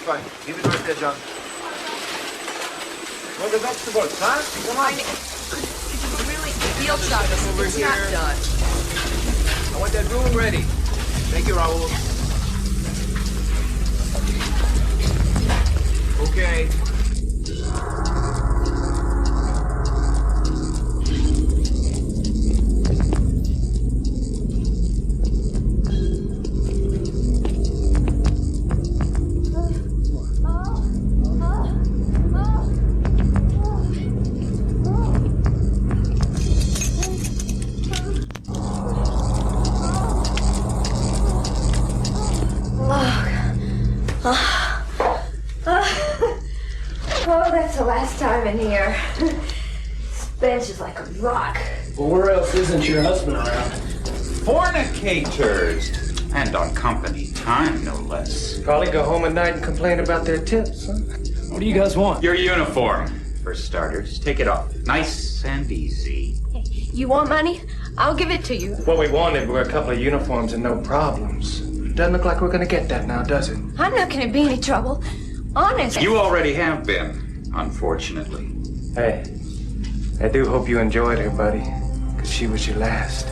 Fine. Leave it right there, John. Well, the vegetables, huh? Come on. Really, field shot this over here. Not done. I want that room ready. Thank you, Raul. Okay. Oh, that's the last time in here. This bench is like a rock. Well, where else isn't your husband around? Fornicators! And on company time, no less. Probably go home at night and complain about their tips, huh? What do you guys want? Your uniform, for starters. Take it off. Nice and easy. You want money? I'll give it to you. What we wanted were a couple of uniforms and no problems. Doesn't look like we're gonna get that now, does it? I'm not gonna be any trouble. Honest. You already have been, unfortunately. Hey, I do hope you enjoyed her, buddy. Because she was your last.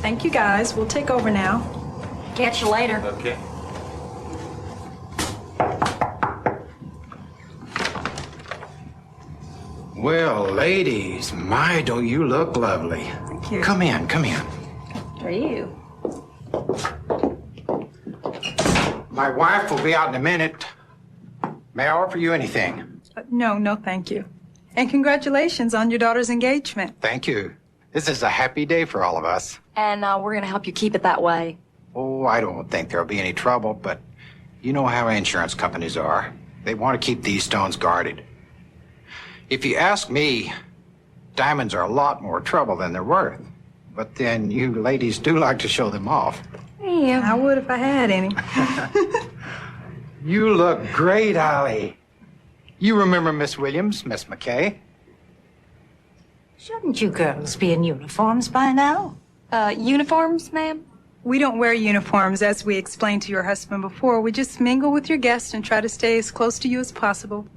Thank you, guys. We'll take over now. Catch you later. Okay. Well, ladies, my, don't you look lovely. Thank you. Come in, come in. For you. My wife will be out in a minute. May I offer you anything? No, thank you. And congratulations on your daughter's engagement. Thank you. This is a happy day for all of us. And we're going to help you keep it that way. Oh, I don't think there'll be any trouble, but you know how insurance companies are. They want to keep these stones guarded. If you ask me, diamonds are a lot more trouble than they're worth. But then you ladies do like to show them off. Yeah, I would if I had any. You look great, Ollie. You remember Miss Williams, Miss McKay? Shouldn't you girls be in uniforms by now? Uniforms, ma'am? We don't wear uniforms, as we explained to your husband before. We just mingle with your guests and try to stay as close to you as possible.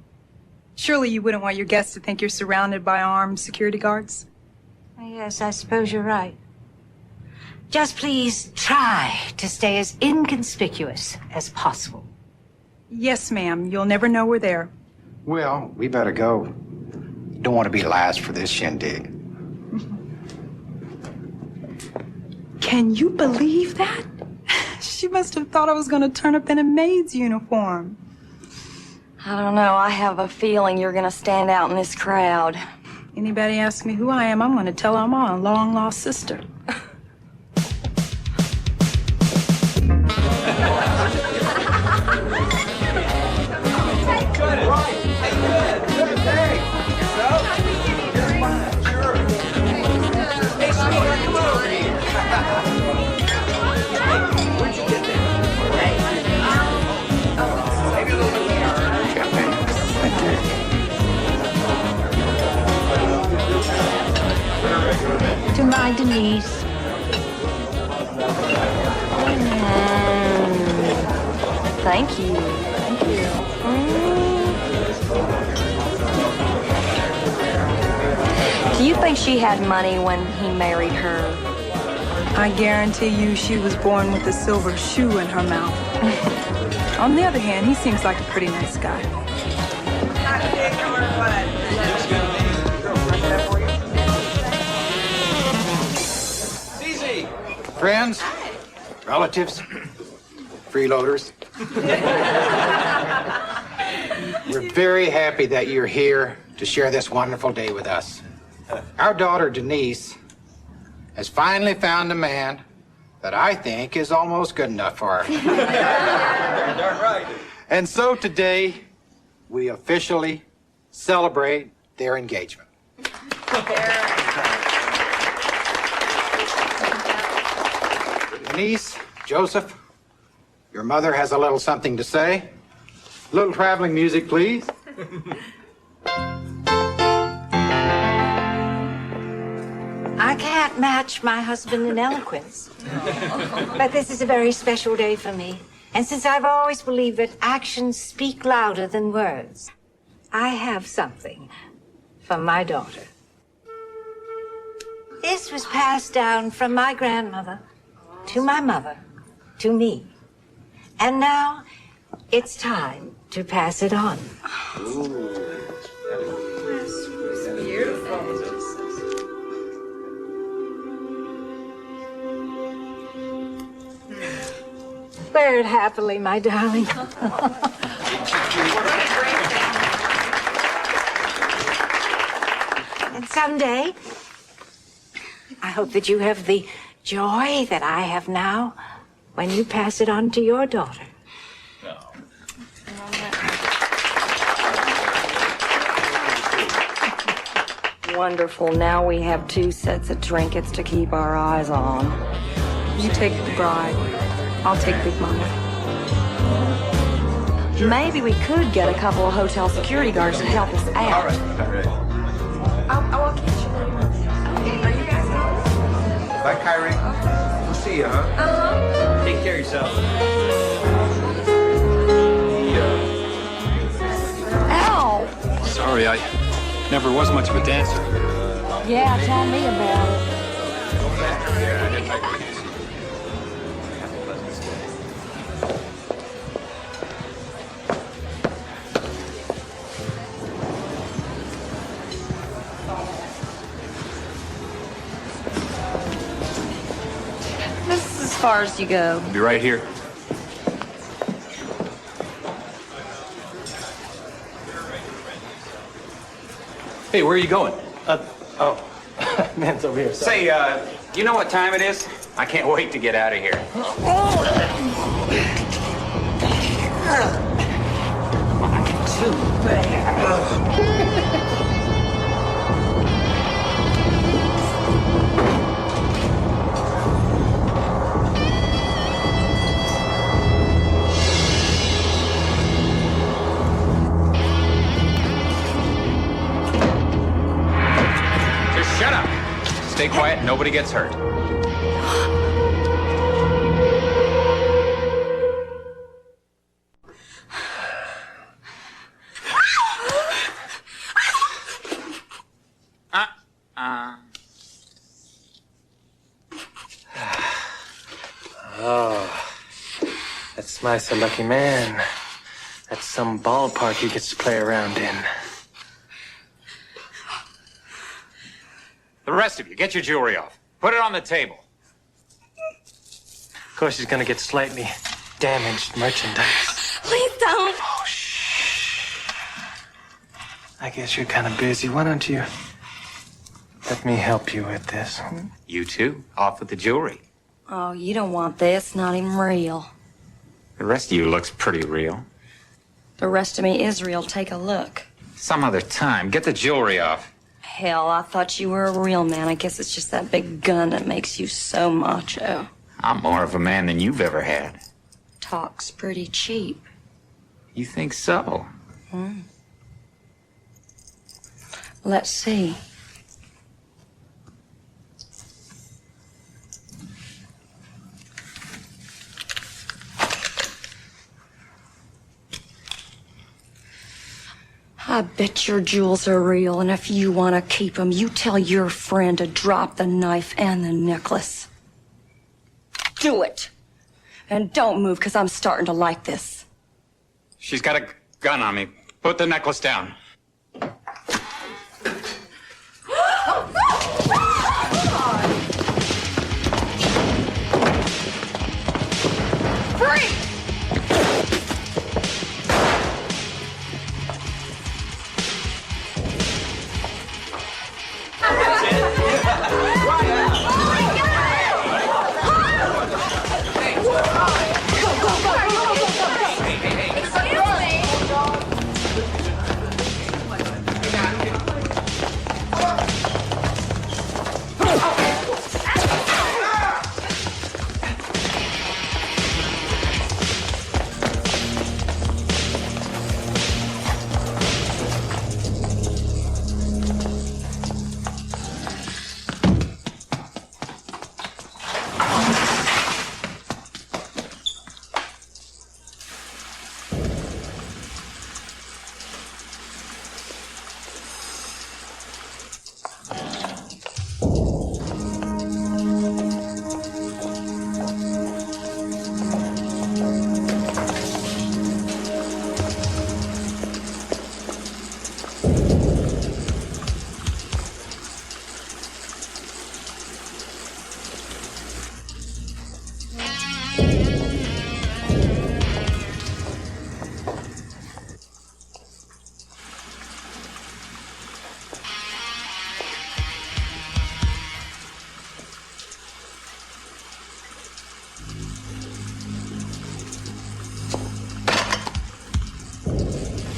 Surely you wouldn't want your guests to think you're surrounded by armed security guards? Yes, I suppose you're right. Just please try to stay as inconspicuous as possible. Yes, ma'am. You'll never know we're there. Well, we better go. Don't want to be last for this shindig. Can you believe that? She must have thought I was going to turn up in a maid's uniform. I don't know. I have a feeling you're gonna stand out in this crowd. Anybody ask me who I am, I'm going to tell them I'm a long-lost sister. To my Denise. Thank you. Thank you. Do you think she had money when he married her? I guarantee you she was born with a silver shoe in her mouth. On the other hand, he seems like a pretty nice guy. Friends, relatives, freeloaders. We're very happy that you're here to share this wonderful day with us. Our daughter, Denise, has finally found a man that I think is almost good enough for her. Darn right. And so today, we officially celebrate their engagement. Denise, Joseph, your mother has a little something to say. A little traveling music, please. I can't match my husband in eloquence. But this is a very special day for me. And since I've always believed that actions speak louder than words, I have something for my daughter. This was passed down from my grandmother to my mother, to me. And now it's time to pass it on. Wear it happily, my darling. And someday, I hope that you have the joy that I have now when you pass it on to your daughter. Wonderful. Now we have 2 sets of trinkets to keep our eyes on. You take the bride. I'll take Big Mama. Maybe we could get a couple of hotel security guards to help us out. All right. I'll catch you. Okay, are you guys going? Bye, Kyrie. We'll see you, huh? Take care of yourself. Ow! Sorry, I never was much of a dancer. Yeah, tell me about it. This is as far as you go. Be right here. Hey, where are you going? Man's over here. Sorry. Say, you know what time it is? I can't wait to get out of here. Just shut up. Stay quiet, nobody gets hurt. That's Mice a lucky man. That's some ballpark he gets to play around in. The rest of you, get your jewelry off. Put it on the table. Of course, he's gonna get slightly damaged merchandise. Please don't. Oh, shh. I guess you're kind of busy. Why don't you let me help you with this? You too. Off with the jewelry. Oh, you don't want this. Not even real. The rest of you looks pretty real. The rest of me is real. Take a look. Some other time. Get the jewelry off. Hell, I thought you were a real man. I guess it's just that big gun that makes you so macho. I'm more of a man than you've ever had. Talk's pretty cheap. You think so? Let's see. I bet your jewels are real, and if you want to keep them, you tell your friend to drop the knife and the necklace. Do it. And don't move, because I'm starting to like this. She's got a gun on me. Put the necklace down.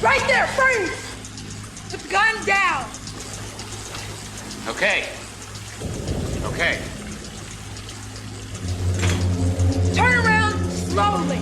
Right there, freeze! Put the gun down! Okay. Okay. Turn around slowly.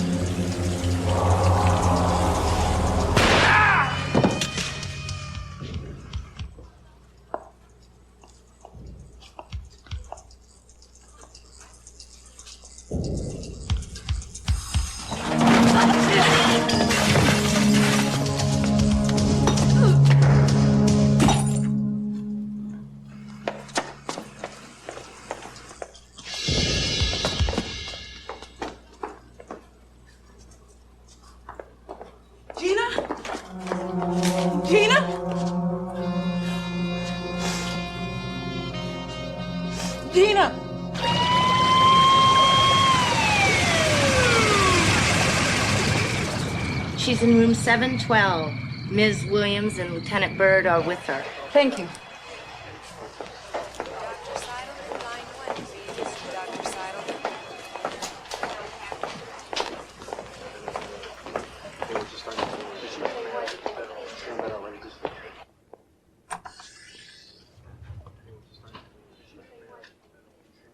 Gina? Gina? Gina! She's in room 712. Ms. Williams and Lieutenant Byrd are with her. Thank you.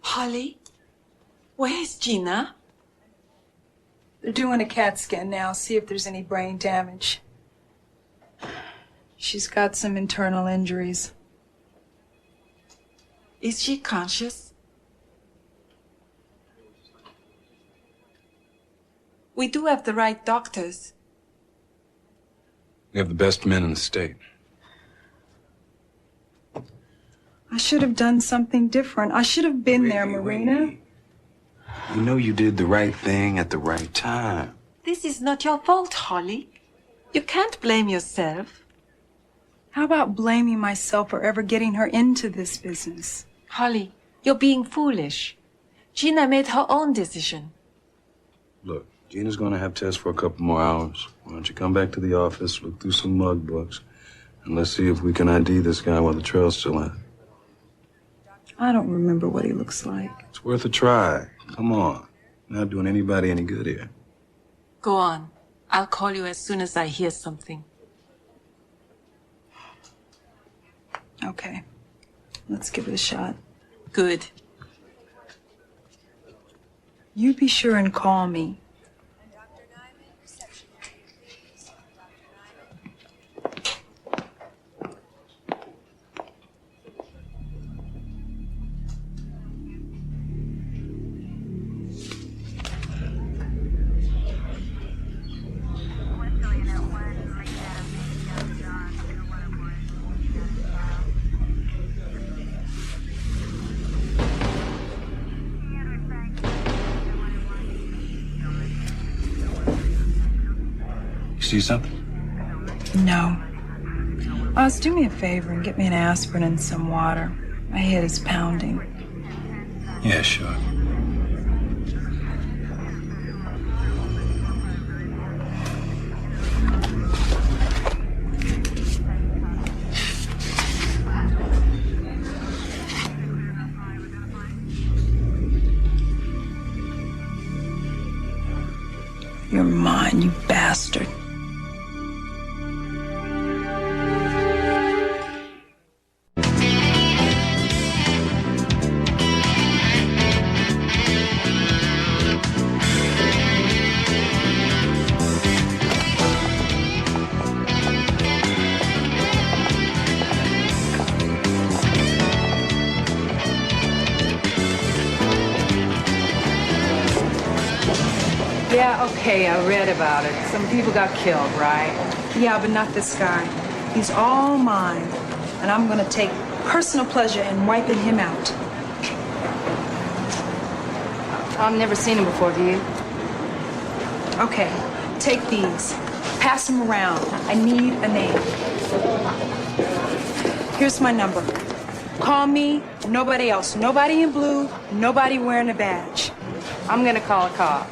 Holly? Where's Gina? They're doing a CAT scan now, see if there's any brain damage. She's got some internal injuries. Is she conscious? We do have the right doctors. We have the best men in the state. I should have done something different. I should have been there, Marina. You know you did the right thing at the right time. This is not your fault, Holly. You can't blame yourself. How about blaming myself for ever getting her into this business? Holly, you're being foolish. Gina made her own decision. Look, Gina's gonna have tests for a couple more hours. Why don't you come back to the office, look through some mug books, And let's see if we can ID this guy while the trail's still in. I don't remember what he looks like. It's worth a try. Come on. Not doing anybody any good here. Go on. I'll call you as soon as I hear something. Okay. Let's give it a shot. Good. You be sure and call me. See something? No. Oz, do me a favor and get me an aspirin and some water. My head is pounding. Yeah, sure. You're mine, you bastard. Yeah, okay, I read about it. Some people got killed, right? Yeah, but not this guy. He's all mine. And I'm gonna take personal pleasure in wiping him out. I've never seen him before, do you? Okay, take these. Pass them around. I need a name. Here's my number. Call me, nobody else. Nobody in blue, nobody wearing a badge. I'm gonna call a cop.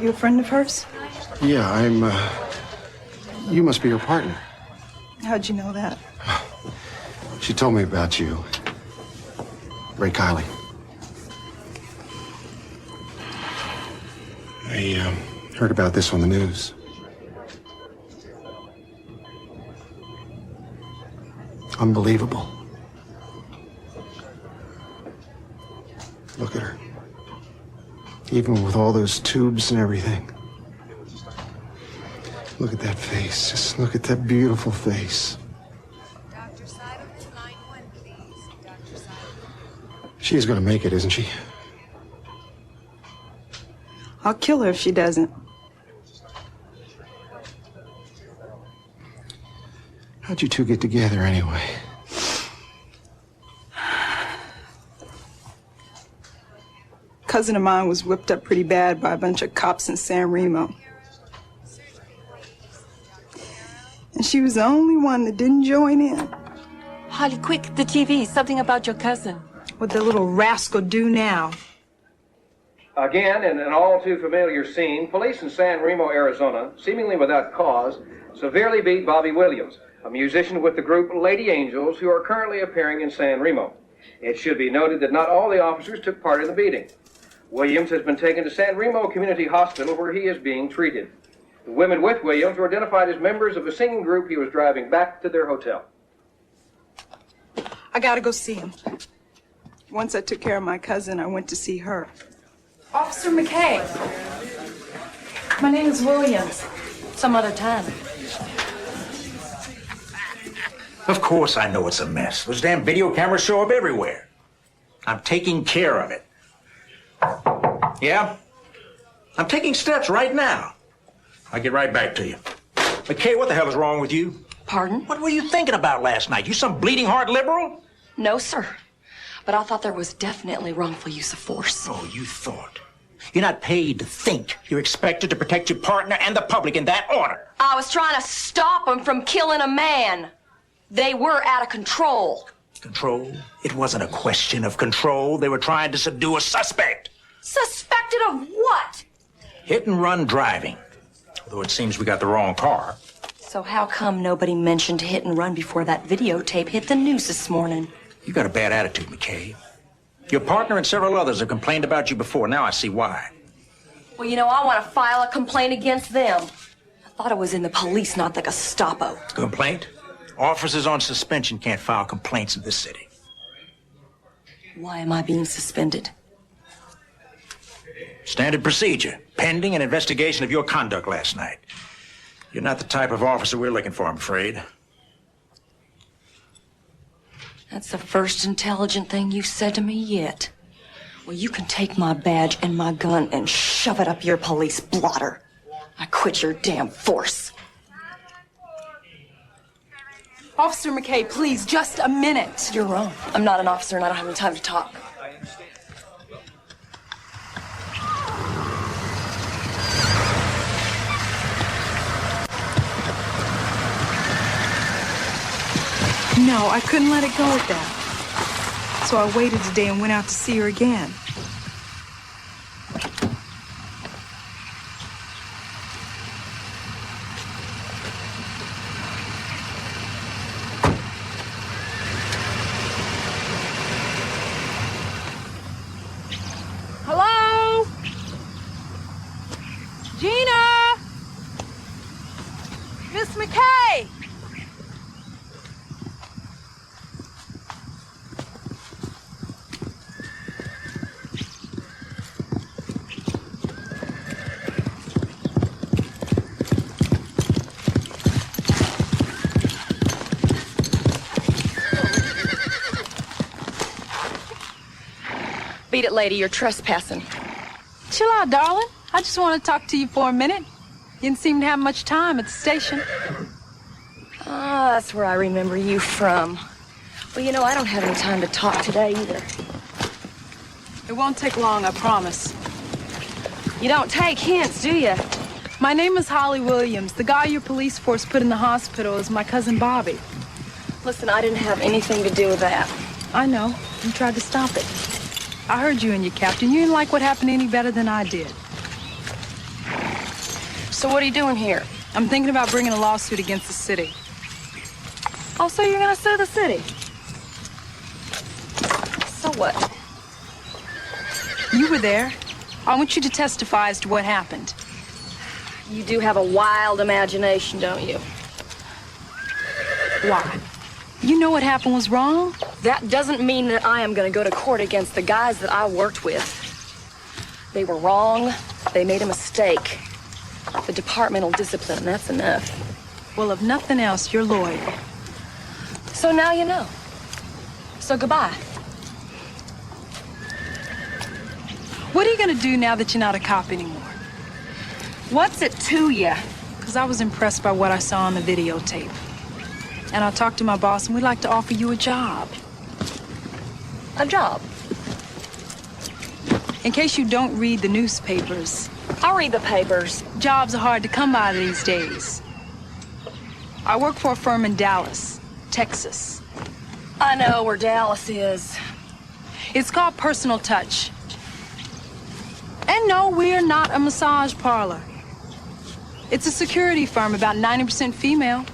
You a friend of hers? Yeah, you must be her partner. How'd you know that? She told me about you. Ray Kiley. I heard about this on the news. Unbelievable. Look at her. Even with all those tubes and everything. Look at that face. Just look at that beautiful face. She's gonna make it, isn't she? I'll kill her if she doesn't. How'd you two get together anyway? Cousin of mine was whipped up pretty bad by a bunch of cops in San Remo. And she was the only one that didn't join in. Holly, quick, the TV. Something about your cousin. What the little rascal do now? Again, in an all too familiar scene, police in San Remo, Arizona, seemingly without cause, severely beat Bobby Williams, a musician with the group Lady Angels, who are currently appearing in San Remo. It should be noted that not all the officers took part in the beating. Williams has been taken to San Remo Community Hospital, where he is being treated. The women with Williams were identified as members of a singing group he was driving back to their hotel. I gotta go see him. Once I took care of my cousin, I went to see her. Officer McKay. My name is Williams. Some other time. Of course I know it's a mess. Those damn video cameras show up everywhere. I'm taking care of it. Yeah? I'm taking steps right now. I'll get right back to you. McKay, what the hell is wrong with you? Pardon? What were you thinking about last night? You some bleeding heart liberal? No, sir. But I thought there was definitely wrongful use of force. Oh, you thought. You're not paid to think. You're expected to protect your partner and the public in that order. I was trying to stop them from killing a man. They were out of control. Control? It wasn't a question of control. They were trying to subdue a suspect. Suspected of what? Hit and run driving. Although it seems we got the wrong car. So how come nobody mentioned hit and run before that videotape hit the news this morning? You got a bad attitude, McKay. Your partner and several others have complained about you before. Now I see why. Well, you know, I want to file a complaint against them. I thought it was in the police, not the Gestapo. Complaint? Officers on suspension can't file complaints in this city. Why am I being suspended? Standard procedure, pending an investigation of your conduct last night. You're not the type of officer we're looking for, I'm afraid. That's the first intelligent thing you've said to me yet. Well, you can take my badge and my gun and shove it up your police blotter. I quit your damn force. Officer McKay, please, just a minute. You're wrong. I'm not an officer and I don't have any time to talk. No, I couldn't let it go at that. So I waited today and went out to see her again. Hello? Gina? Miss McKay? Beat it, lady. You're trespassing. Chill out, darling. I just want to talk to you for a minute. You didn't seem to have much time at the station. Ah, that's where I remember you from. Well, you know, I don't have any time to talk today either. It won't take long, I promise. You don't take hints, do you? My name is Holly Williams. The guy your police force put in the hospital is my cousin Bobby. Listen, I didn't have anything to do with that. I know. You tried to stop it. I heard you and your captain. You didn't like what happened any better than I did. So what are you doing here? I'm thinking about bringing a lawsuit against the city. Oh, so you're gonna sue the city? So what? You were there. I want you to testify as to what happened. You do have a wild imagination, don't you? Why? You know what happened was wrong? That doesn't mean that I am going to go to court against the guys that I worked with. They were wrong. They made a mistake. The departmental discipline, that's enough. Well, if nothing else, you're loyal. So now you know. So goodbye. What are you going to do now that you're not a cop anymore? What's it to you? Because I was impressed by what I saw on the videotape. And I talked to my boss, and we'd like to offer you a job. A job? In case you don't read the newspapers. I'll read the papers. Jobs are hard to come by these days. I work for a firm in Dallas, Texas. I know where Dallas is. It's called Personal Touch. And no, we're not a massage parlor. It's a security firm, about 90% female.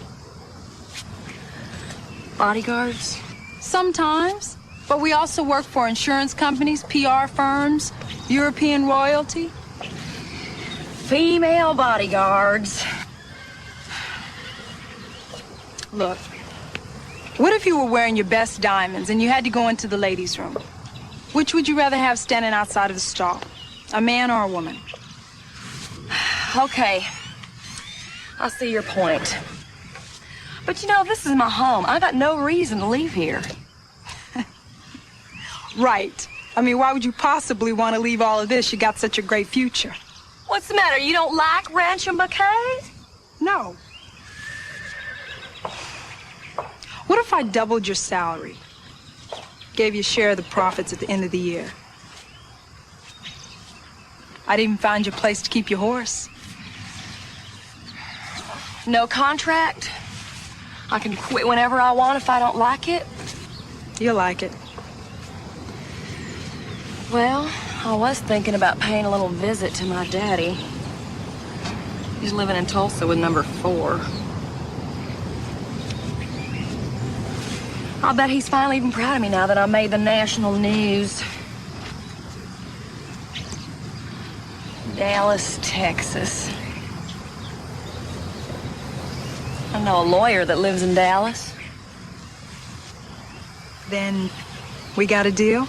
Bodyguards? Sometimes. But we also work for insurance companies, PR firms, European royalty. Female bodyguards. Look, what if you were wearing your best diamonds and you had to go into the ladies' room? Which would you rather have standing outside of the stall? A man or a woman? Okay. I see your point. But you know, this is my home. I got no reason to leave here. Right. I mean, why would you possibly want to leave all of this? You got such a great future. What's the matter? You don't like Rancho McKay? No. What if I doubled your salary? Gave you a share of the profits at the end of the year? I'd even find you a place to keep your horse. No contract? I can quit whenever I want if I don't like it? You'll like it. Well, I was thinking about paying a little visit to my daddy. He's living in Tulsa with number 4. I'll bet he's finally even proud of me now that I made the national news. Dallas, Texas. I know a lawyer that lives in Dallas. Then we got a deal?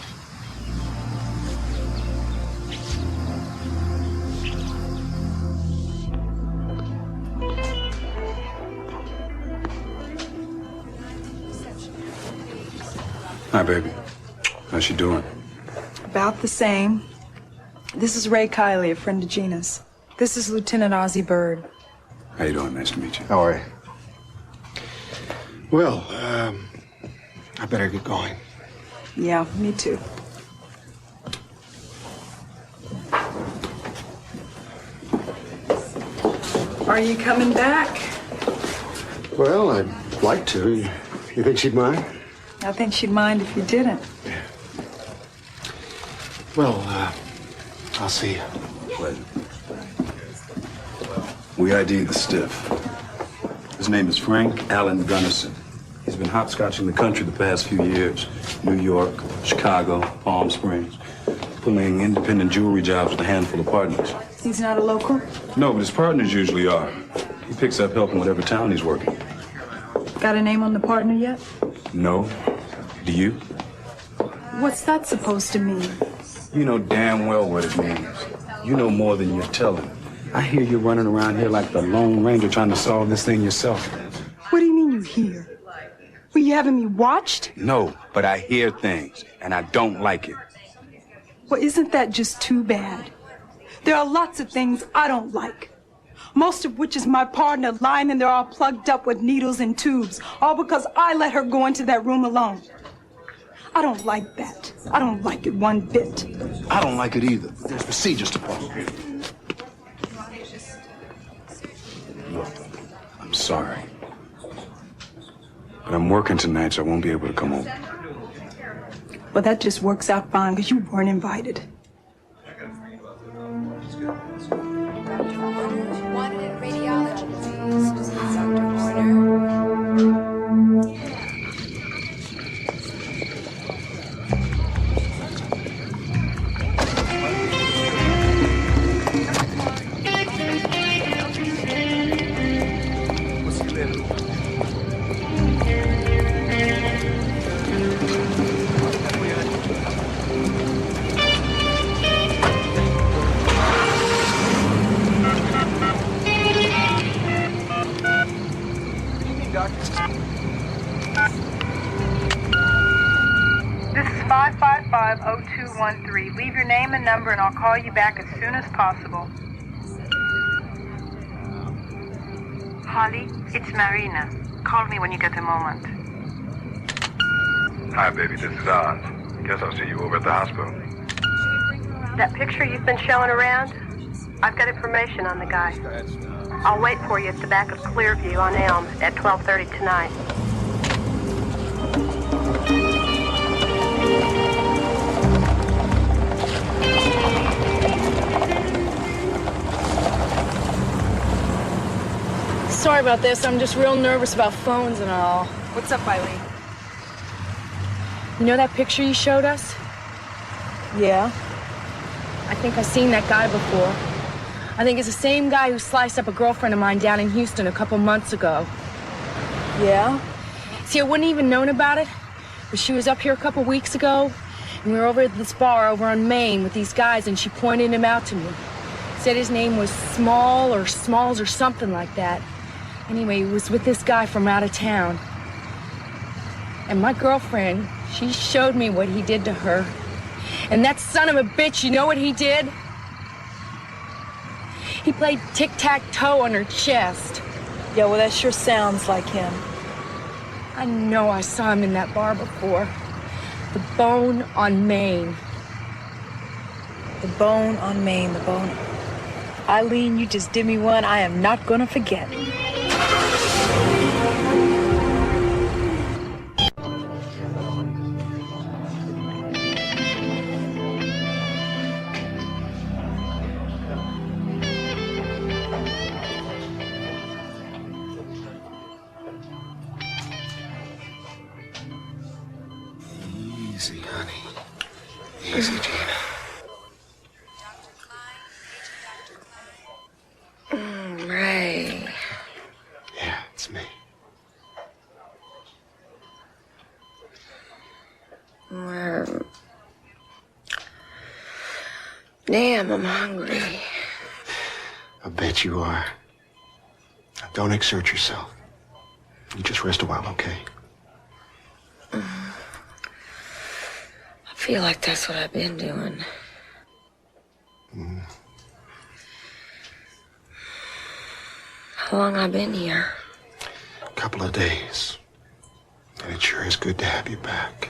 Hi, baby. How's she doing? About the same. This is Ray Kiley, a friend of Gina's. This is Lieutenant Ozzie Bird. How you doing? Nice to meet you. How are you? Well, I better get going. Yeah, me too. Are you coming back? Well, I'd like to. You think she'd mind? I think she'd mind if you didn't. Well, I'll see you. Pleasure. We ID the stiff. His name is Frank Allen Gunnison. He's been hopscotching the country the past few years. New York, Chicago, Palm Springs. Pulling independent jewelry jobs with a handful of partners. He's not a local? No, but his partners usually are. He picks up help in whatever town he's working. Got a name on the partner yet? No. Do you? What's that supposed to mean? You know damn well what it means. You know more than you're telling. I hear you running around here like the Lone Ranger trying to solve this thing yourself. What do you mean you hear? Were you having me watched? No, but I hear things, and I don't like it. Well, isn't that just too bad? There are lots of things I don't like. Most of which is my partner lying in there all plugged up with needles and tubes, all because I let her go into that room alone. I don't like that. I don't like it one bit. I don't like it either. There's procedures to follow. Look, I'm sorry. But I'm working tonight, so I won't be able to come over. Well, that just works out fine, because you weren't invited. This is 555-0213. Leave your name and number and I'll call you back as soon as possible. Holly, it's Marina. Call me when you get a moment. Hi, baby, this is Oz. Guess I'll see you over at the hospital. That picture you've been showing around, I've got information on the guy. I'll wait for you at the back of Clearview on Elm at 12:30 tonight. Sorry about this. I'm just real nervous about phones and all. What's up, Eileen? You know that picture you showed us? Yeah. I think I've seen that guy before. I think it's the same guy who sliced up a girlfriend of mine down in Houston a couple months ago. Yeah? See, I wouldn't even known about it, but she was up here a couple weeks ago, We were over at this bar over on Main with these guys, and she pointed him out to me. Said his name was Small or Smalls or something like that. Anyway, he was with this guy from out of town. And my girlfriend, she showed me what he did to her. And that son of a bitch, you know what he did? He played tic-tac-toe on her chest. Yeah, well, that sure sounds like him. I know I saw him in that bar before. The Bone on Main. The Bone on Main, the Bone. Eileen, you just did me one I am not gonna forget. Easy, honey. Easy, Gina. Ray. Yeah, it's me. Well, damn, I'm hungry. I bet you are. Now, don't exert yourself. You just rest a while, okay? I feel like that's what I've been doing. How long I been here? A couple of days. And it sure is good to have you back.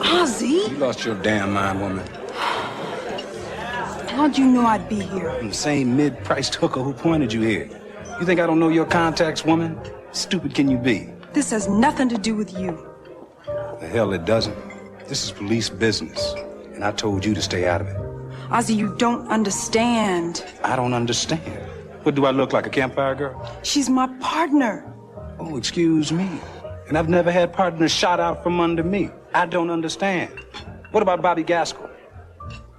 Ozzy? You lost your damn mind, woman. How'd you know I'd be here? I'm the same mid-priced hooker who pointed you here. You think I don't know your contacts, woman? Stupid can you be? This has nothing to do with you. The hell it doesn't. This is police business, and I told you to stay out of it. Ozzy, you don't understand. I don't understand. What, do I look like, a campfire girl? She's my partner. Oh, excuse me. And I've never had partners shot out from under me. I don't understand. What about Bobby Gaskell?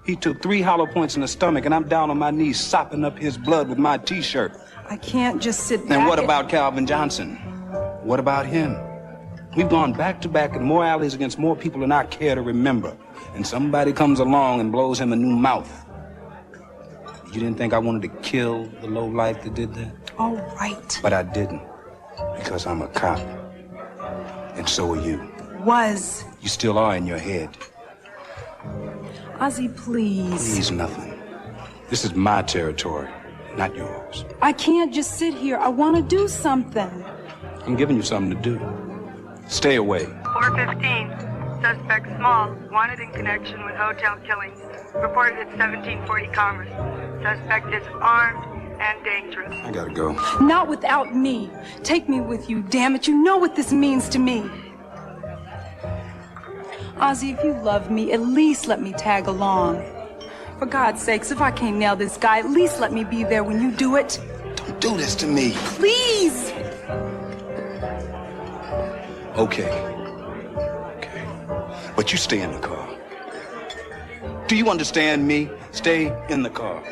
He took 3 hollow points in the stomach, and I'm down on my knees sopping up his blood with my T-shirt. I can't just sit back. And what about Calvin Johnson? What about him? We've gone back to back in more alleys against more people than I care to remember. And somebody comes along and blows him a new mouth. You didn't think I wanted to kill the lowlife that did that? All right. But I didn't. Because I'm a cop. And so are you. Was. You still are in your head. Ozzy, please. Please nothing. This is my territory, not yours. I can't just sit here. I want to do something. I'm giving you something to do. Stay away. 415. Suspect Small, wanted in connection with hotel killings. Reported at 1740 Commerce. Suspect is armed and dangerous. I gotta go. Not without me. Take me with you, damn it. You know what this means to me. Ozzy, if you love me, at least let me tag along. For God's sakes, if I can't nail this guy, at least let me be there when you do it. Don't do this to me. Please! Okay. Okay. But you stay in the car. Do you understand me? Stay in the car.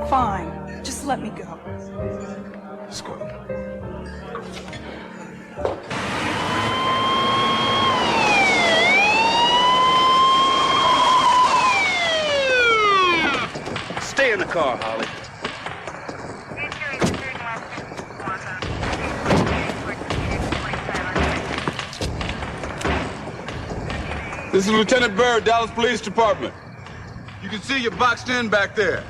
Fine. Just let me go. Let's go. Stay in the car, Holly. This is Lieutenant Byrd, Dallas Police Department. You can see you're boxed in back there.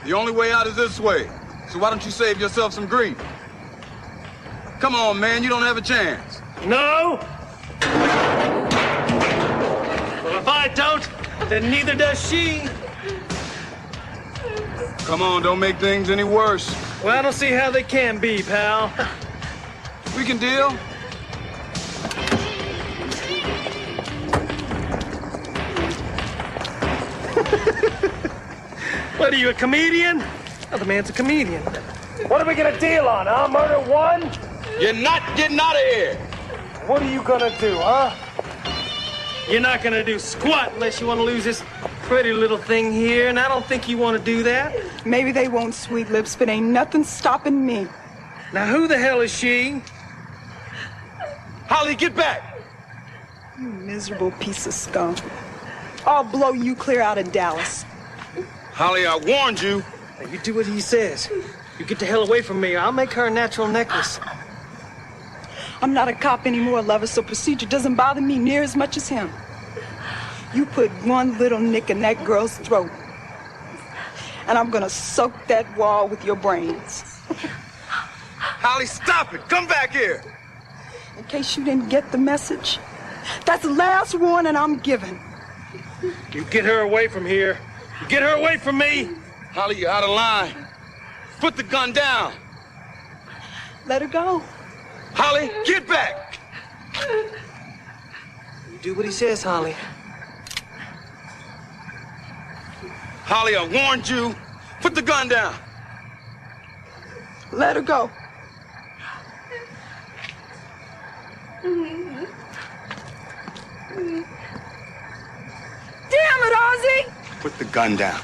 The only way out is this way. So why don't you save yourself some grief? Come on, man, you don't have a chance. No, I don't. Then neither does she. Come on, don't make things any worse. Well, I don't see how they can be, pal. We can deal. What are you, a comedian? Oh, the man's a comedian. What are we gonna deal on, huh? Murder one? You're not getting out of here. What are you gonna do, huh? You're not gonna do squat unless you want to lose this pretty little thing here, and I don't think you want to do that. Maybe they won't, Sweet Lips, but ain't nothing stopping me. Now, who the hell is she? Holly, get back! You miserable piece of scum. I'll blow you clear out of Dallas. Holly, I warned you. Now, you do what he says. You get the hell away from me, or I'll make her a natural necklace. I'm not a cop anymore, lover, so procedure doesn't bother me near as much as him. You put one little nick in that girl's throat, and I'm gonna soak that wall with your brains. Holly, stop it! Come back here! In case you didn't get the message, that's the last warning I'm giving. You get her away from here. You get her away from me. Holly, you're out of line. Put the gun down. Let her go. Holly, get back! You do what he says, Holly. Holly, I warned you. Put the gun down. Let her go. Damn it, Ozzy! Put the gun down.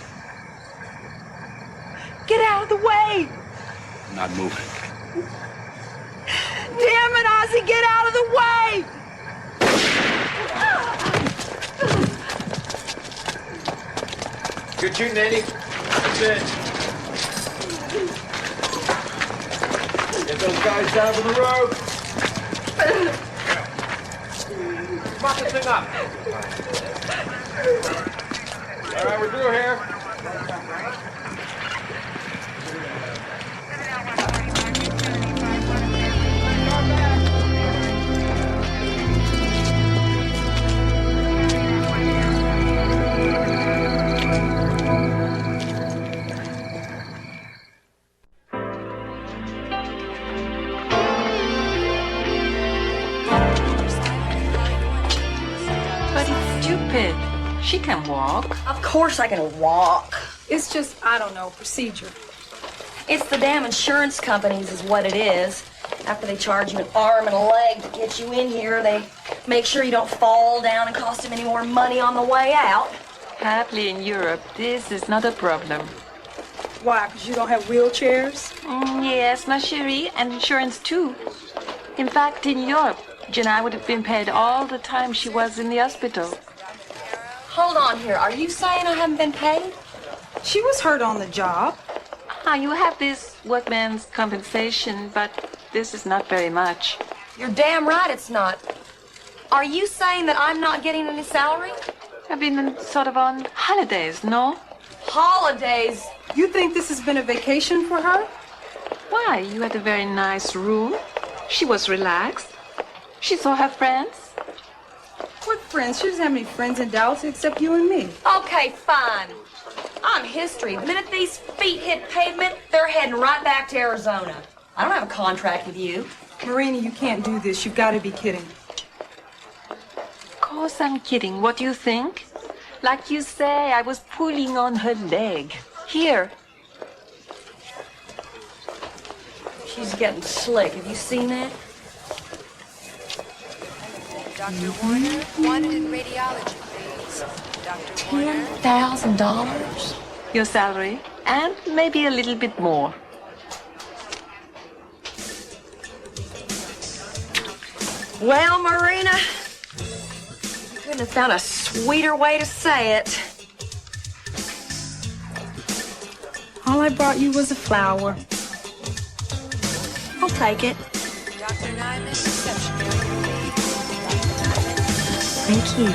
Get out of the way! I'm not moving. Damn it, Ozzy, get out of the way! Good shooting, Andy. That's it. Get those guys down to the road. Lock this thing up. All right, we're through here. But it's stupid. She can walk. Of course I can walk. It's just, I don't know, procedure. It's the damn insurance companies is what it is. After they charge you an arm and a leg to get you in here, they make sure you don't fall down and cost them any more money on the way out. Happily in Europe, this is not a problem. Why, because you don't have wheelchairs? Yes, ma chérie, and insurance too. In fact, in Europe, Janai would have been paid all the time she was in the hospital. Hold on here. Are you saying I haven't been paid? She was hurt on the job. You have this workman's compensation, but this is not very much. You're damn right it's not. Are you saying that I'm not getting any salary? I've been sort of on holidays, no? Holidays? You think this has been a vacation for her? Why? You had a very nice room. She was relaxed. She saw her friends. What friends? She doesn't have any friends in Dallas except you and me. Okay, fine. I'm history. The minute these feet hit pavement, they're heading right back to Arizona. I don't have a contract with you. Marina, you can't do this. You've got to be kidding. Of course I'm kidding. What do you think? Like you say, I was pulling on her leg. Here. She's getting slick. Have you seen that? Dr. Warner, wanted in radiology, please. Dr. Warner. $10,000? Your salary, and maybe a little bit more. Well, Marina, you couldn't have found a sweeter way to say it. All I brought you was a flower. I'll take it. Dr. Nyman, reception area, please. Thank you.